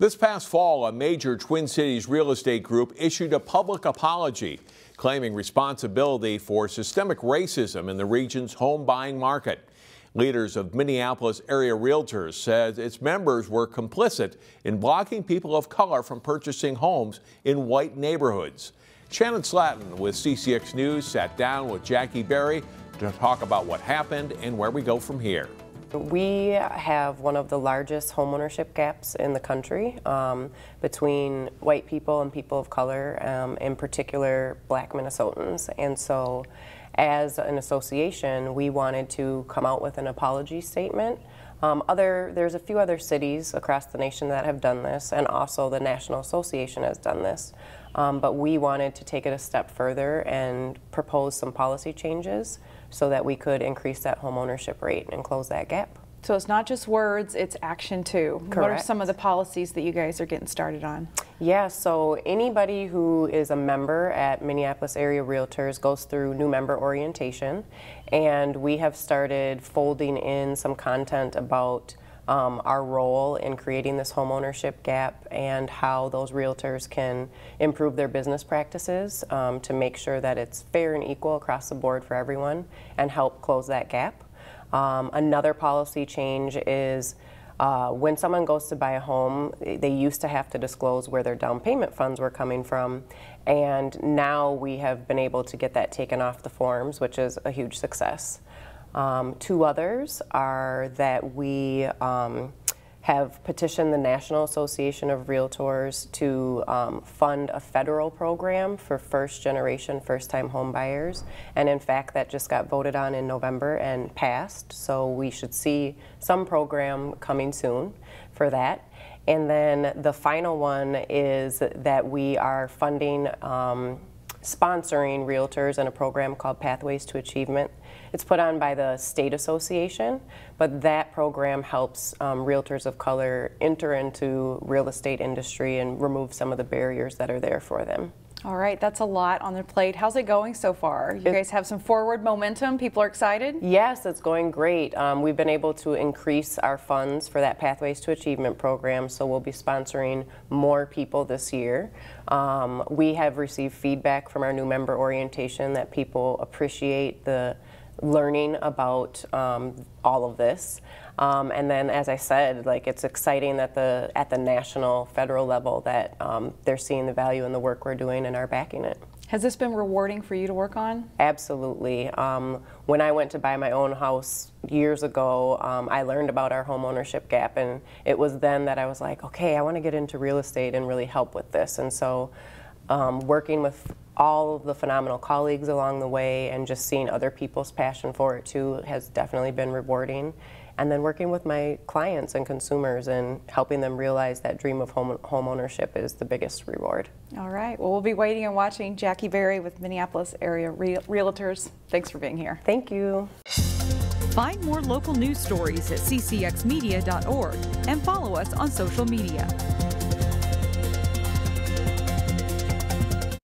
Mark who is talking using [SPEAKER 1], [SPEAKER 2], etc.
[SPEAKER 1] This past fall, a major Twin Cities real estate group issued a public apology, claiming responsibility for systemic racism in the region's home buying market. Leaders of Minneapolis Area Realtors said its members were complicit in blocking people of color from purchasing homes in white neighborhoods. Shannon Slatton with CCX News sat down with Jackie Berry to talk about what happened and where we go from here.
[SPEAKER 2] We have one of the largest homeownership gaps in the country between white people and people of color, in particular Black Minnesotans. And so as an association, we wanted to come out with an apology statement. There's a few other cities across the nation that have done this, and also the National Association has done this. But we wanted to take it a step further and propose some policy changes so that we could increase that homeownership rate and close that gap.
[SPEAKER 3] So it's not just words, it's action too.
[SPEAKER 2] Correct.
[SPEAKER 3] What are some of the policies that you guys are getting started on?
[SPEAKER 2] Yeah, so anybody who is a member at Minneapolis Area Realtors goes through new member orientation, and we have started folding in some content about our role in creating this homeownership gap and how those realtors can improve their business practices to make sure that it's fair and equal across the board for everyone and help close that gap. Another policy change is when someone goes to buy a home, they used to have to disclose where their down payment funds were coming from, and now we have been able to get that taken off the forms, which is a huge success. Two others are that we have petitioned the National Association of Realtors to fund a federal program for first-generation, first-time home buyers. And in fact, that just got voted on in November and passed. So we should see some program coming soon for that. And then the final one is that we are funding sponsoring realtors in a program called Pathways to Achievement. It's put on by the state association, but that program helps realtors of color enter into real estate industry and remove some of the barriers that are there for them.
[SPEAKER 3] All right, that's a lot on their plate. How's it going so far? You guys have some forward momentum? People are excited?
[SPEAKER 2] Yes, it's going great. We've been able to increase our funds for that Pathways to Achievement program, so we'll be sponsoring more people this year. We have received feedback from our new member orientation that people appreciate the learning about all of this. And then, as I said, it's exciting that at the national, federal level that they're seeing the value in the work we're doing and are backing it.
[SPEAKER 3] Has this been rewarding for you to work on?
[SPEAKER 2] Absolutely. When I went to buy my own house years ago, I learned about our homeownership gap, and it was then that I was like, okay, I want to get into real estate and really help with this. And so working with all of the phenomenal colleagues along the way and just seeing other people's passion for it too has definitely been rewarding. And then working with my clients and consumers and helping them realize that dream of home ownership is the biggest reward.
[SPEAKER 3] All right. Well, we'll be waiting and watching. Jackie Berry with Minneapolis Area Realtors. Thanks for being here.
[SPEAKER 2] Thank you.
[SPEAKER 4] Find more local news stories at ccxmedia.org and follow us on social media.